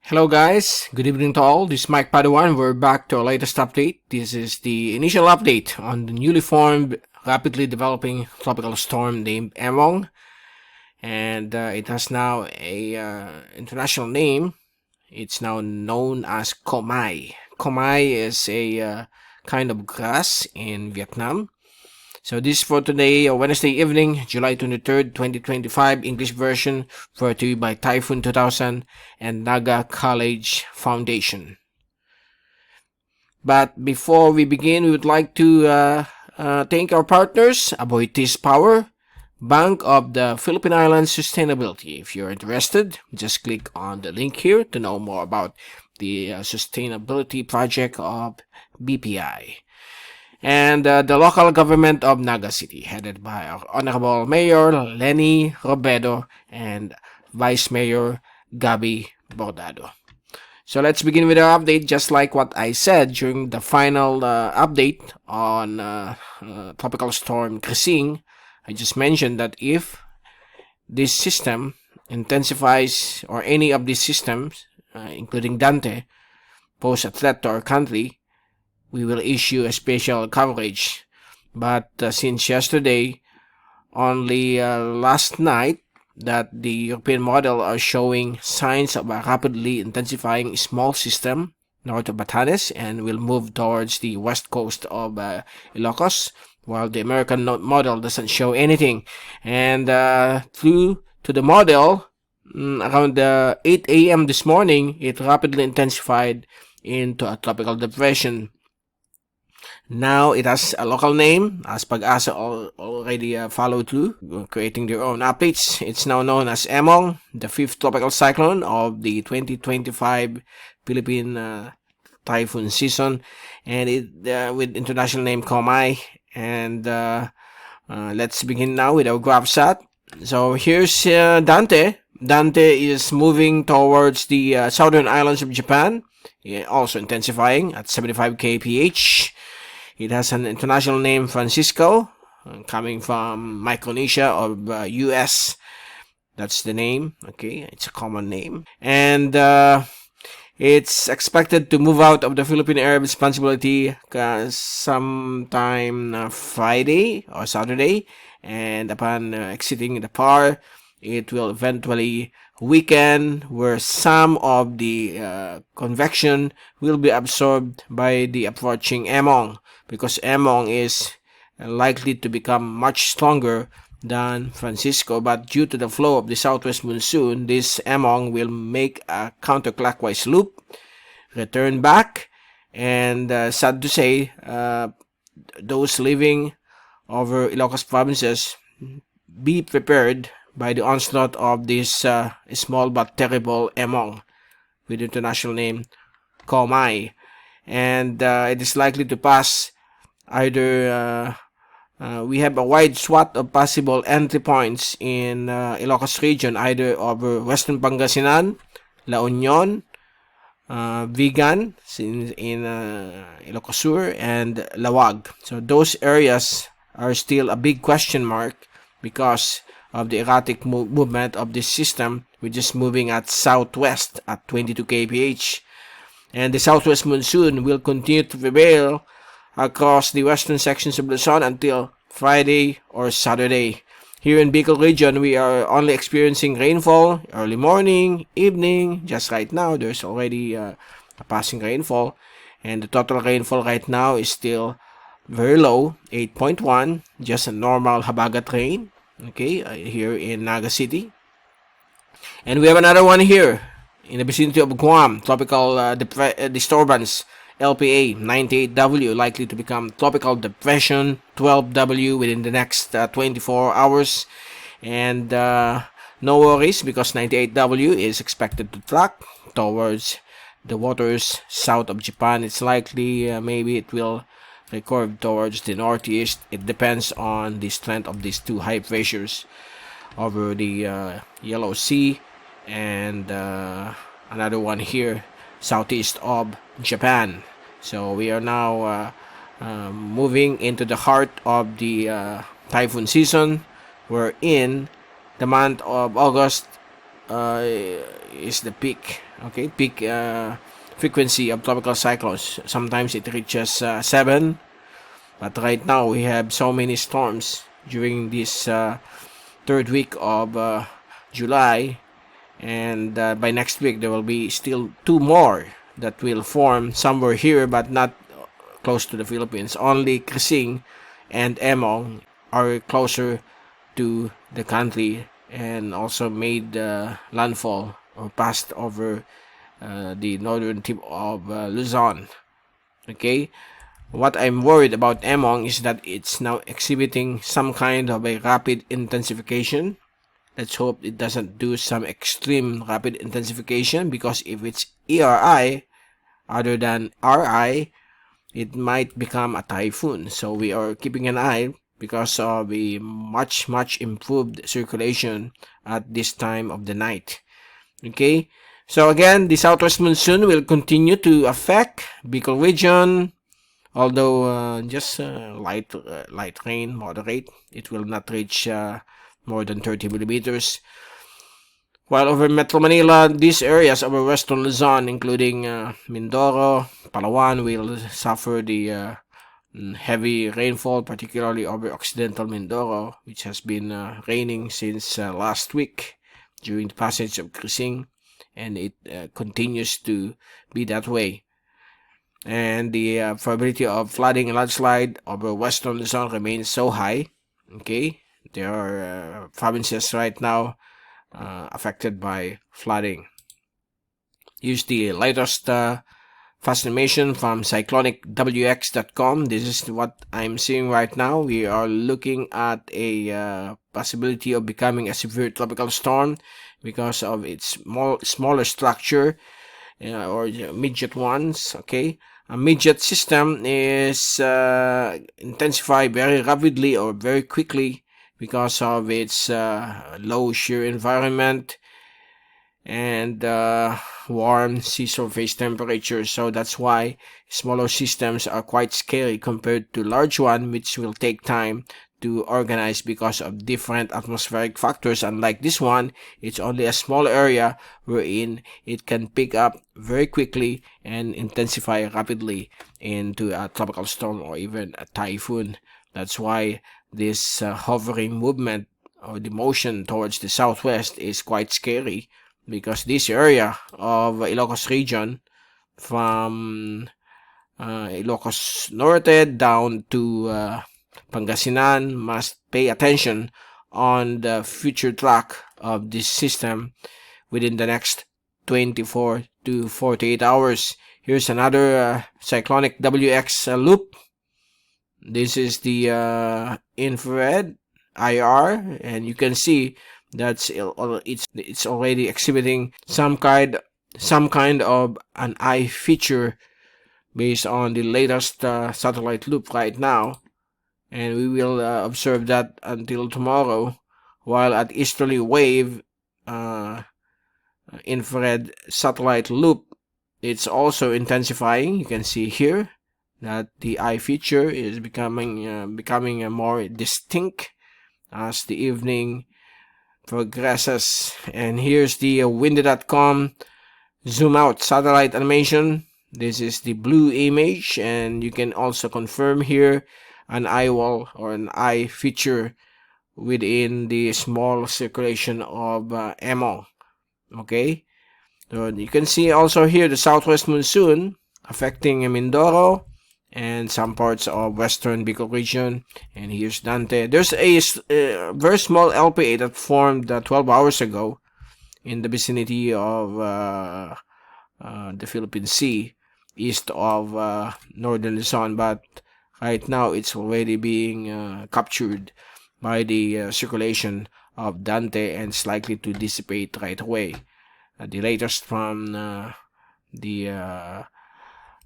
Hello guys, good evening to all. This is Mike Padua and we're back to our latest update. This is the initial update on the newly formed, rapidly developing tropical storm named Emong. And it has now a international name. It's now known as Komai. Komai is a kind of grass in Vietnam. So this is for today, Wednesday evening, July 23rd, 2025, English version, brought to you by Typhoon 2000 and Naga College Foundation. But before we begin, we would like to thank our partners, Aboitiz Power, Bank of the Philippine Islands Sustainability. If you're interested, just click on the link here to know more about the sustainability project of BPI. And the local government of Naga City, headed by our Honorable Mayor Lenny Robredo and Vice Mayor Gabi Bordado. So let's begin with our update, just like what I said during the final update on Tropical Storm Krising. I just mentioned that if this system intensifies, or any of these systems, including Dante, pose a threat to our country, we will issue a special coverage. But since yesterday, only last night, that the European model are showing signs of a rapidly intensifying small system north of Batanes and will move towards the west coast of Ilocos, while the American model doesn't show anything. And through to the model, around 8 a.m. this morning, it rapidly intensified into a tropical depression. Now it has a local name, as Pag-asa already followed through, creating their own updates. It's now known as Emong, the fifth tropical cyclone of the 2025 Philippine typhoon season, and it with international name Komai. And let's begin now with our graph shot. So here's Dante. Dante is moving towards the southern islands of Japan, also intensifying at 75 kph. It has an international name, Francisco, coming from Micronesia of US. That's the name. Okay, it's a common name. And it's expected to move out of the Philippine area of responsibility sometime Friday or Saturday. And upon exiting the PAR, it will eventually weaken, where some of the convection will be absorbed by the approaching Emong, because Emong is likely to become much stronger than Francisco. But due to the flow of the southwest monsoon, this Emong will make a counterclockwise loop, return back, and sad to say, those living over Ilocos provinces, be prepared by the onslaught of this small but terrible Emong with international name Komai. And it is likely to pass either we have a wide swath of possible entry points in Ilocos Region, either over Western Pangasinan, La Union, Vigan in Ilocos Sur, and Lawag. So those areas are still a big question mark because of the erratic movement of this system, which is moving at southwest at 22 kph. And the southwest monsoon will continue to prevail across the western sections of Luzon until Friday or Saturday. Here in Bicol region, we are only experiencing rainfall early morning, evening. Just right now, there's already a passing rainfall, and the total rainfall right now is still very low, 8.1, just a normal Habagat rain. Okay, here in Naga City. And we have another one here in the vicinity of Guam, tropical disturbance, LPA 98W, likely to become tropical depression 12W within the next 24 hours. And no worries, because 98W is expected to track towards the waters south of Japan. It's likely maybe it will recurve towards the northeast. It depends on the strength of these two high pressures over the Yellow Sea, and another one here southeast of Japan. So we are now moving into the heart of the typhoon season, wherein the month of August is the peak. Okay, peak frequency of tropical cyclones. Sometimes it reaches 7, but right now we have so many storms during this third week of July, and by next week there will be still 2 more that will form somewhere here, but not close to the Philippines. Only Krising and Emong are closer to the country and also made landfall or passed over the northern tip of Luzon. Okay, what I'm worried about Emong is that it's now exhibiting some kind of a rapid intensification. Let's hope it doesn't do some extreme rapid intensification, because if it's ERI other than RI, it might become a typhoon. So we are keeping an eye because of a much improved circulation at this time of the night. Okay, so again, the southwest monsoon will continue to affect Bicol region, although just light rain, moderate. It will not reach more than 30 millimeters. While over Metro Manila, these areas over western Luzon, including Mindoro, Palawan, will suffer the heavy rainfall, particularly over Occidental Mindoro, which has been raining since last week during the passage of Krising, and it continues to be that way. And the probability of flooding and landslide over western Luzon remains so high. Okay, there are provinces right now affected by flooding. Here's the latest fast animation from cyclonicwx.com. This is what I'm seeing right now. We are looking at a possibility of becoming a severe tropical storm because of its smaller structure, or midget ones. Okay, a midget system is intensify very rapidly or very quickly because of its low shear environment and warm sea surface temperature. So that's why smaller systems are quite scary compared to large one, which will take time to organize because of different atmospheric factors. Unlike this one, it's only a small area wherein it can pick up very quickly and intensify rapidly into a tropical storm or even a typhoon. That's why this hovering movement or the motion towards the southwest is quite scary, because this area of Ilocos Region, from Ilocos Norte down to Pangasinan, must pay attention on the future track of this system within the next 24 to 48 hours. Here's another cyclonic WX loop. This is the infrared IR, and you can see that's it's already exhibiting some kind of an eye feature based on the latest satellite loop right now, and we will observe that until tomorrow. While at easterly wave infrared satellite loop, it's also intensifying. You can see here that the eye feature is becoming more distinct as the evening progresses. And here's the windy.com zoom out satellite animation. This is the blue image, and you can also confirm here an eye wall or an eye feature within the small circulation of Emong. Okay, so you can see also here the southwest monsoon affecting Mindoro and some parts of Western Bicol region. And here's Dante. There's a very small LPA that formed 12 hours ago in the vicinity of the Philippine Sea, east of northern Luzon, but right now it's already being captured by the circulation of Dante and it's likely to dissipate right away. The latest from the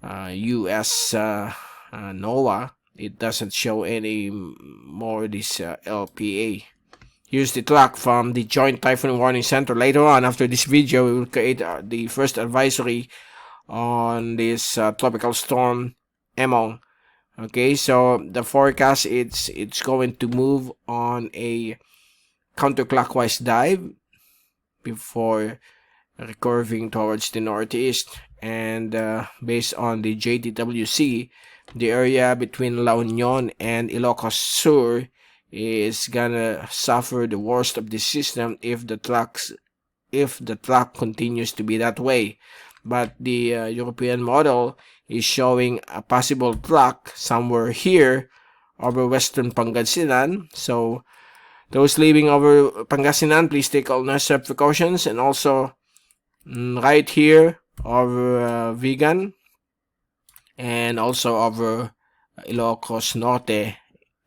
US NOAA, it doesn't show any more this LPA. Here's the track from the Joint Typhoon Warning Center. Later on, after this video, we will create the first advisory on this tropical storm Emong. Okay, so the forecast, it's going to move on a counterclockwise dive before recurving towards the northeast. And based on the JTWC, the area between La Union and Ilocos Sur is gonna suffer the worst of the system if the track continues to be that way. But the European model is showing a possible track somewhere here over Western Pangasinan. So those living over Pangasinan, please take all necessary precautions. And also right here over Vigan, and also over Ilocos Norte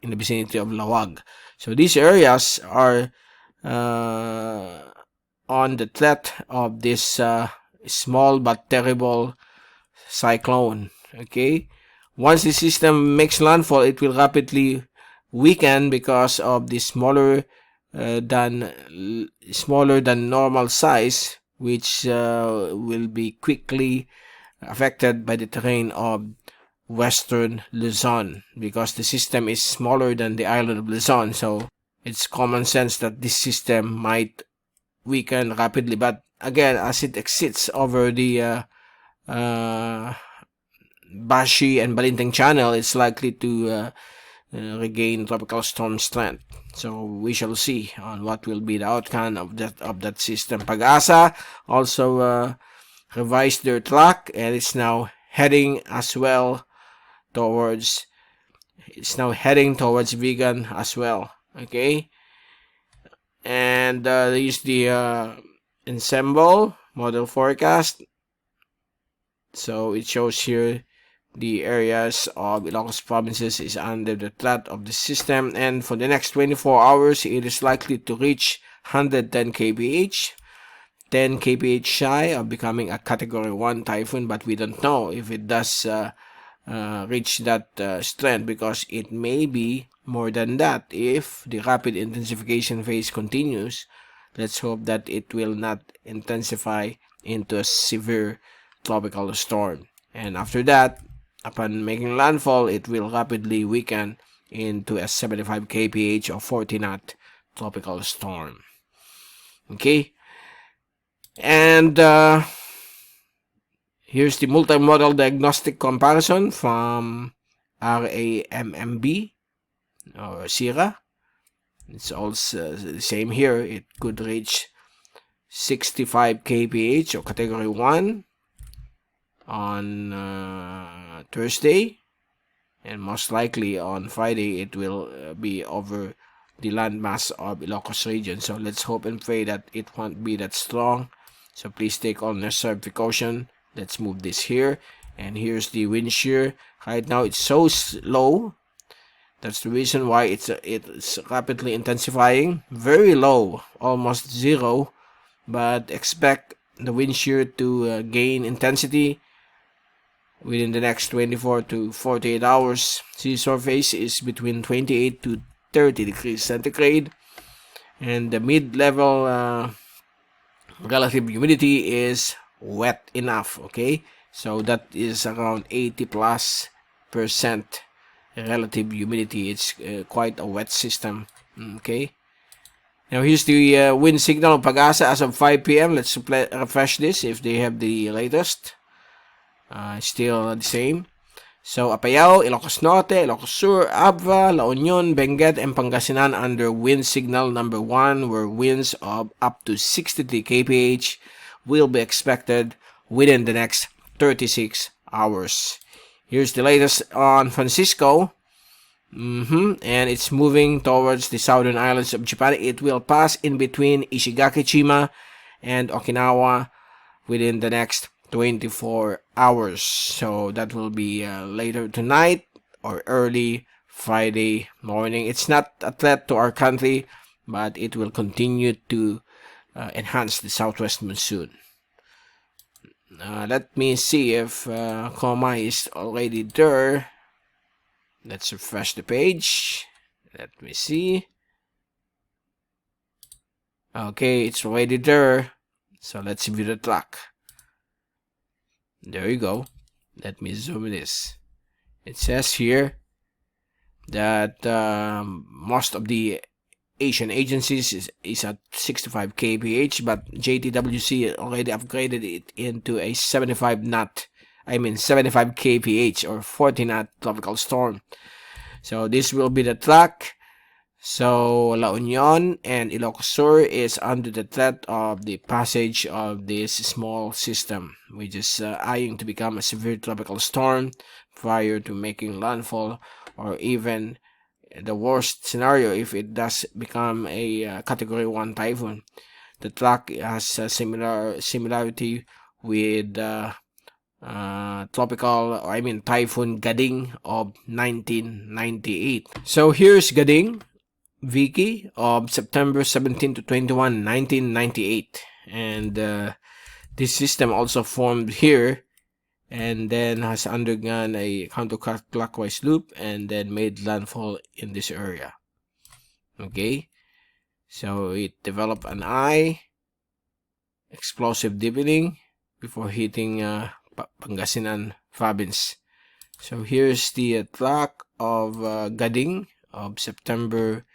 in the vicinity of Lawag. So these areas are on the threat of this small but terrible cyclone. Okay, once the system makes landfall, it will rapidly weaken because of the smaller than normal size, which will be quickly affected by the terrain of Western Luzon, because the system is smaller than the island of Luzon. So it's common sense that this system might weaken rapidly. But again, as it exits over the Bashi and Balintang channel, it's likely to regain tropical storm strength. So we shall see on what will be the outcome of that system. Pag-asa also revised their track, and it's now heading towards Vigan as well. Okay, and they use the ensemble model forecast. So it shows here the areas of Ilocos provinces is under the threat of the system, and for the next 24 hours it is likely to reach 110 kph, 10 kph shy of becoming a category 1 typhoon, but we don't know if it does reach that strength, because it may be more than that if the rapid intensification phase continues. Let's hope that it will not intensify into a severe tropical storm, and after that, upon making landfall, it will rapidly weaken into a 75 kph or 40 knot tropical storm. Okay, and here's the multimodal diagnostic comparison from RAMMB or SIRA. It's also the same here. It could reach 65 kph or category 1 on Thursday, and most likely on Friday it will be over the landmass of Ilocos region. So let's hope and pray that it won't be that strong. So please take all necessary precaution. Let's move this here, and here's the wind shear. Right now it's so low. That's the reason why it's rapidly intensifying. Very low, almost zero, but expect the wind shear to gain intensity within the next 24 to 48 hours. Sea surface is between 28 to 30 degrees centigrade, and the mid-level relative humidity is wet enough. Okay, so that is around 80+% relative humidity. It's quite a wet system. Okay, now here's the wind signal of Pag-asa as of 5 p.m. Let's refresh this if they have the latest. Still the same. So Apayao, Ilocos Norte, Ilocos Sur, Abra, La Union, Benguet, and Pangasinan under wind signal number 1, where winds of up to 63 kph will be expected within the next 36 hours. Here's the latest on Francisco. And it's moving towards the southern islands of Japan. It will pass in between Ishigaki-Chima and Okinawa within the next 24 hours. So that will be later tonight or early Friday morning. It's not a threat to our country, but it will continue to enhance the southwest monsoon. Let me see if Koma is already there. Let's refresh the page. Let me see. Okay, it's already there. So let's view the track. There you go. Let me zoom this. It says here that most of the Asian agencies is at 65 kph, but JTWC already upgraded it into a 75 kph or 40 knot tropical storm. So this will be the track. So La Union and Ilocos Sur is under the threat of the passage of this small system, which is eyeing to become a severe tropical storm prior to making landfall, or even the worst scenario if it does become a category 1 typhoon. The track has a similarity with Typhoon Gading of 1998. So here's Gading, Vicky, of September 17 to 21, 1998. And this system also formed here and then has undergone a counterclockwise loop and then made landfall in this area. Okay, so it developed an eye, explosive deepening before hitting Pangasinan province. So here's the track of Gading of September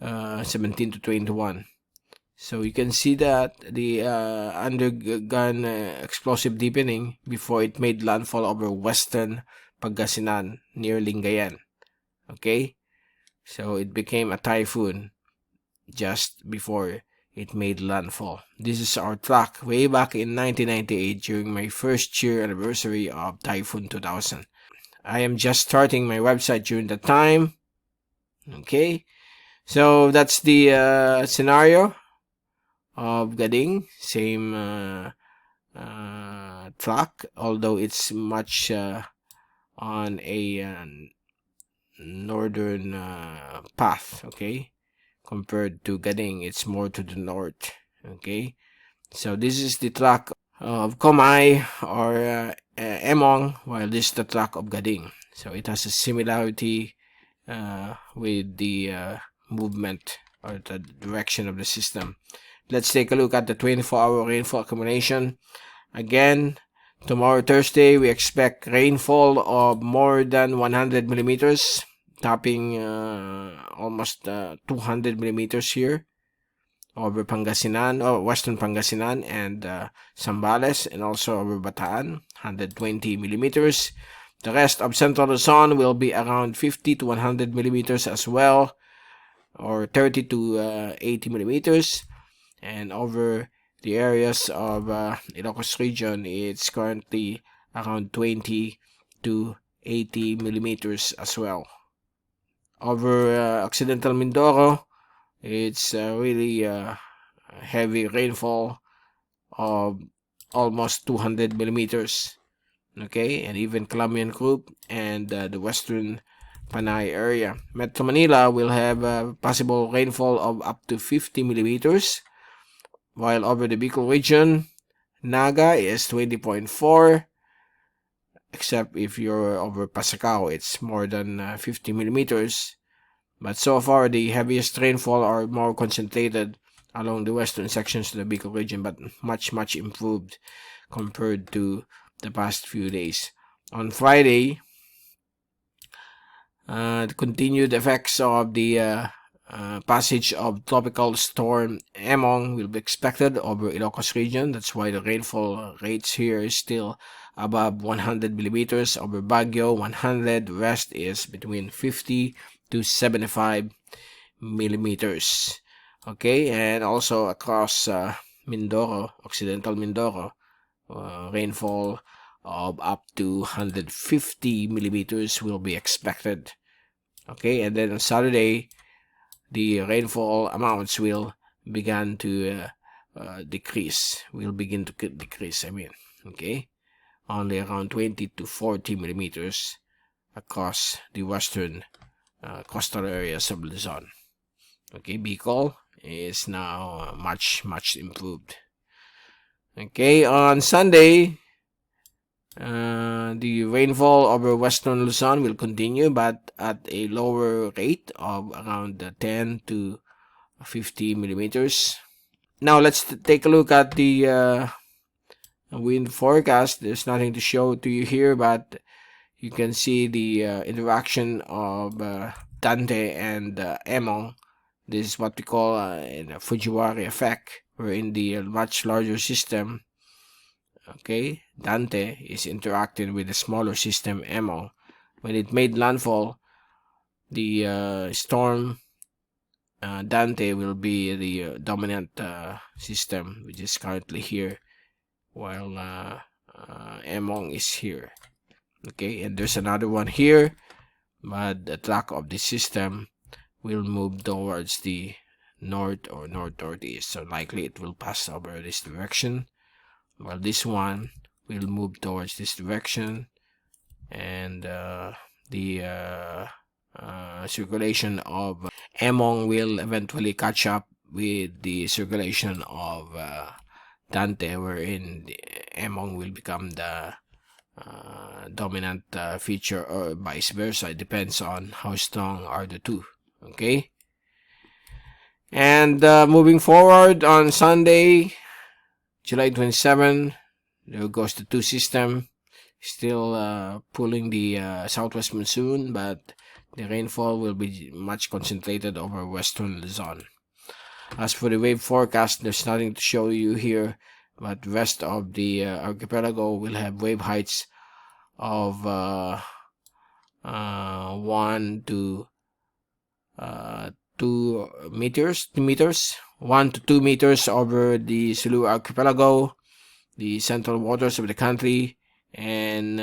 17 to 21. So you can see that the undergone explosive deepening before it made landfall over Western Pangasinan near Lingayen. Okay, so it became a typhoon just before it made landfall. This is our track way back in 1998 during my first year anniversary of Typhoon 2000. I am just starting my website during the time. Okay, so that's the scenario of Gading. Same track, although it's much on a northern path. Okay, compared to Gading, it's more to the north. Okay, so this is the track of Komai or Emong, while this is the track of Gading. So it has a similarity with the movement or the direction of the system. Let's take a look at the 24-hour rainfall accumulation. Again, tomorrow Thursday, we expect rainfall of more than 100 millimeters, topping almost 200 millimeters here over Pangasinan or Western Pangasinan and Zambales, and also over Bataan, 120 millimeters. The rest of Central Luzon will be around 50 to 100 millimeters as well, or 30 to 80 millimeters. And over the areas of Ilocos Region, it's currently around 20 to 80 millimeters as well. Over Occidental Mindoro, it's really heavy rainfall of almost 200 millimeters. Okay, and even Calamian Group and the Western Panay area. Metro Manila will have possible rainfall of up to 50 millimeters. While over the Bicol region, Naga is 20.4, except if you're over Pasacao, it's more than 50 millimeters. But so far, the heaviest rainfall are more concentrated along the western sections of the Bicol region, but much improved compared to the past few days. On Friday, the continued effects of the passage of tropical storm Emong will be expected over Ilocos region. That's why the rainfall rates here is still above 100 millimeters. Over Baguio, 100. Rest is between 50 to 75 millimeters. Okay, and also across Mindoro, Occidental Mindoro, rainfall of up to 150 millimeters will be expected. Okay, and then on Saturday, the rainfall amounts will begin to decrease. Okay, only around 20 to 40 millimeters across the western coastal areas of Luzon. Okay, Bicol is now much improved. Okay, on Sunday, the rainfall over western Luzon will continue, but at a lower rate of around 10 to 50 millimeters. Now let's take a look at the wind forecast. There's nothing to show to you here, but you can see the interaction of Dante and Emong. This is what we call a Fujiwara effect, wherein the much larger system, okay, Dante, is interacting with the smaller system Emong. When it made landfall, the storm Dante will be the dominant system, which is currently here, while Emong is here. Okay, and there's another one here, but the track of the system will move towards the north or northeast, so likely it will pass over this direction, while this one will move towards this direction, and the circulation of Emong will eventually catch up with the circulation of Dante, wherein the Emong will become the dominant feature, or vice versa. It depends on how strong are the two. Okay, and moving forward on Sunday, July 27, there goes the two system, still pulling the southwest monsoon, but the rainfall will be much concentrated over western Luzon. As for the wave forecast, there's nothing to show you here, but west of the archipelago will have wave heights of 1 to 2 meters, 1 to 2 meters over the Sulu archipelago, the central waters of the country, and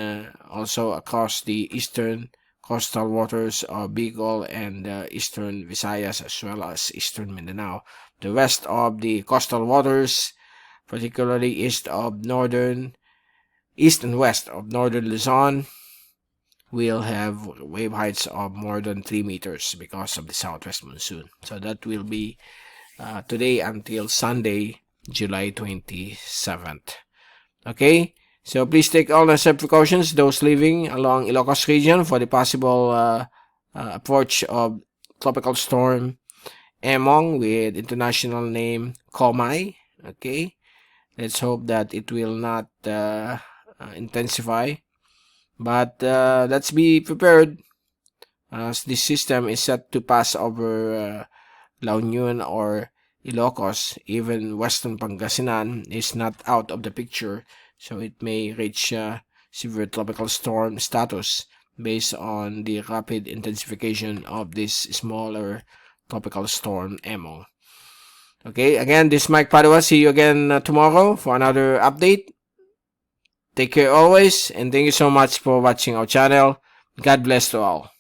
also across the eastern coastal waters of Bicol and eastern Visayas, as well as eastern Mindanao. The rest of the coastal waters, particularly east and west of northern Luzon, will have wave heights of more than 3 meters because of the southwest monsoon. So that will be today until Sunday, July 27th. Okay, so please take all necessary precautions, those living along Ilocos Region, for the possible approach of tropical storm Emong with international name Komai. Okay, let's hope that it will not intensify, but let's be prepared, as this system is set to pass over La Union or Ilocos. Even Western Pangasinan is not out of the picture, so it may reach severe tropical storm status based on the rapid intensification of this smaller tropical storm Emong. Okay, again, this is Mike Padua. See you again tomorrow for another update. Take care always, and thank you so much for watching our channel. God bless to all.